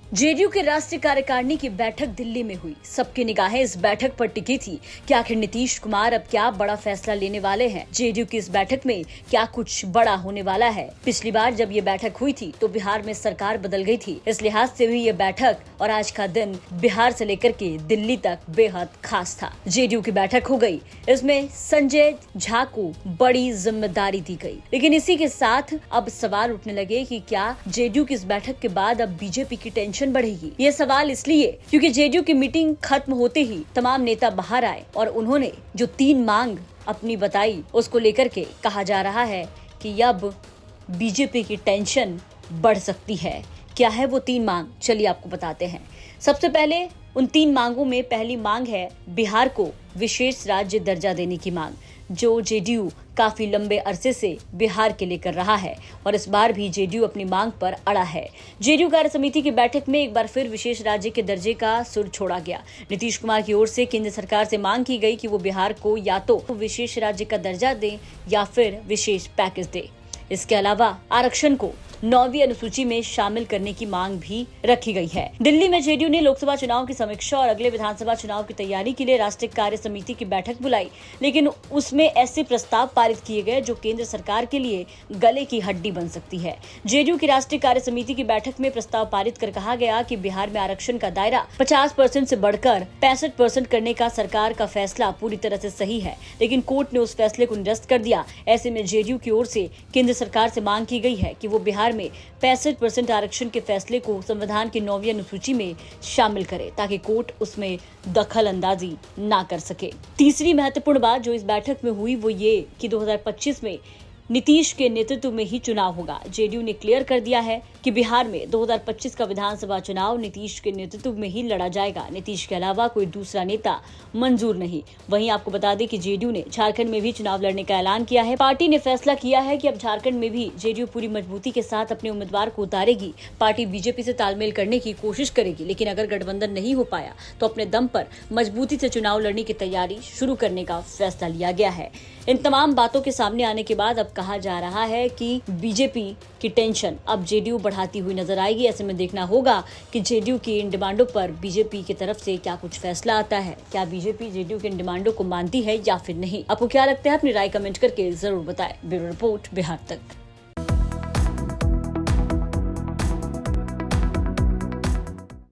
JDU के राष्ट्रीय कार्यकारिणी की बैठक दिल्ली में हुई। सबकी निगाहें इस बैठक पर टिकी थी कि आखिर नीतीश कुमार अब क्या बड़ा फैसला लेने वाले हैं। जेडीयू की इस बैठक में क्या कुछ बड़ा होने वाला है। पिछली बार जब ये बैठक हुई थी तो बिहार में सरकार बदल गई थी। इस लिहाज से भी ये बैठक और आज का दिन बिहार से लेकर के दिल्ली तक बेहद खास था। जेडीयू की बैठक हो गई, इसमें संजय झा को बड़ी जिम्मेदारी दी गई। लेकिन इसी के साथ अब सवाल उठने लगे कि क्या जेडीयू की इस बैठक के बाद अब बीजेपी की टेंशन बढ़ेगी। ये सवाल इसलिए क्योंकि जेडीयू की मीटिंग खत्म होते ही तमाम नेता बाहर आए और उन्होंने जो 3 मांग अपनी बताई, उसको लेकर के कहा जा रहा है कि अब बीजेपी की टेंशन बढ़ सकती है। क्या है वो 3 मांग, चलिए आपको बताते हैं। सबसे पहले उन 3 मांगों में पहली मांग है बिहार को विशेष राज्य दर्जा देने की मांग, जो जेडीयू काफी लंबे अरसे से बिहार के लिए कर रहा है और इस बार भी जेडीयू अपनी मांग पर अड़ा है। जेडीयू कार्य समिति की बैठक में एक बार फिर विशेष राज्य के दर्जे का सुर छोड़ा गया। नीतीश कुमार की ओर से केंद्र सरकार से मांग की गई कि वो बिहार को या तो विशेष राज्य का दर्जा दे या फिर विशेष पैकेज दे। इसके अलावा आरक्षण को 9वीं अनुसूची में शामिल करने की मांग भी रखी गई है। दिल्ली में जेडीयू ने लोकसभा चुनाव की समीक्षा और अगले विधानसभा चुनाव की तैयारी के लिए राष्ट्रीय कार्य समिति की बैठक बुलाई, लेकिन उसमें ऐसे प्रस्ताव पारित किए गए जो केंद्र सरकार के लिए गले की हड्डी बन सकती है। जेडीयू की राष्ट्रीय कार्य समिति की बैठक में प्रस्ताव पारित कर कहा गया कि बिहार में आरक्षण का दायरा 50% से बढ़कर 65% करने का सरकार का फैसला पूरी तरह से सही है, लेकिन कोर्ट ने उस फैसले को निरस्त कर दिया। ऐसे में जेडीयू की ओर से केंद्र सरकार से मांग की गई है कि वो बिहार में 65% आरक्षण के फैसले को संविधान की 9वीं अनुसूची में शामिल करे, ताकि कोर्ट उसमें दखल अंदाजी ना कर सके। तीसरी महत्वपूर्ण बात जो इस बैठक में हुई वो ये कि 2025 में नीतीश के नेतृत्व में ही चुनाव होगा। जेडीयू ने क्लियर कर दिया है कि बिहार में 2025 का विधानसभा चुनाव नीतीश के नेतृत्व में ही लड़ा जाएगा। नीतीश के अलावा कोई दूसरा नेता मंजूर नहीं। वहीं आपको बता दें कि जेडीयू ने झारखंड में भी चुनाव लड़ने का ऐलान किया है। पार्टी ने फैसला किया है कि अब झारखंड में भी जेडीयू पूरी मजबूती के साथ अपने उम्मीदवार को उतारेगी। पार्टी बीजेपी से तालमेल करने की कोशिश करेगी, लेकिन अगर गठबंधन नहीं हो पाया तो अपने दम पर मजबूती से चुनाव लड़ने की तैयारी शुरू करने का फैसला लिया गया है। इन तमाम बातों के सामने आने के बाद अब कहा जा रहा है कि बीजेपी की टेंशन अब जेडीयू बढ़ाती हुई नजर आएगी। ऐसे में देखना होगा कि जेडीयू की इन डिमांडों पर बीजेपी की तरफ से क्या कुछ फैसला आता है। क्या बीजेपी जेडीयू की इन डिमांडों को मानती है या फिर नहीं। आपको क्या लगता है, अपनी राय कमेंट करके जरूर बताएं। ब्यूरो रिपोर्ट, बिहार तक।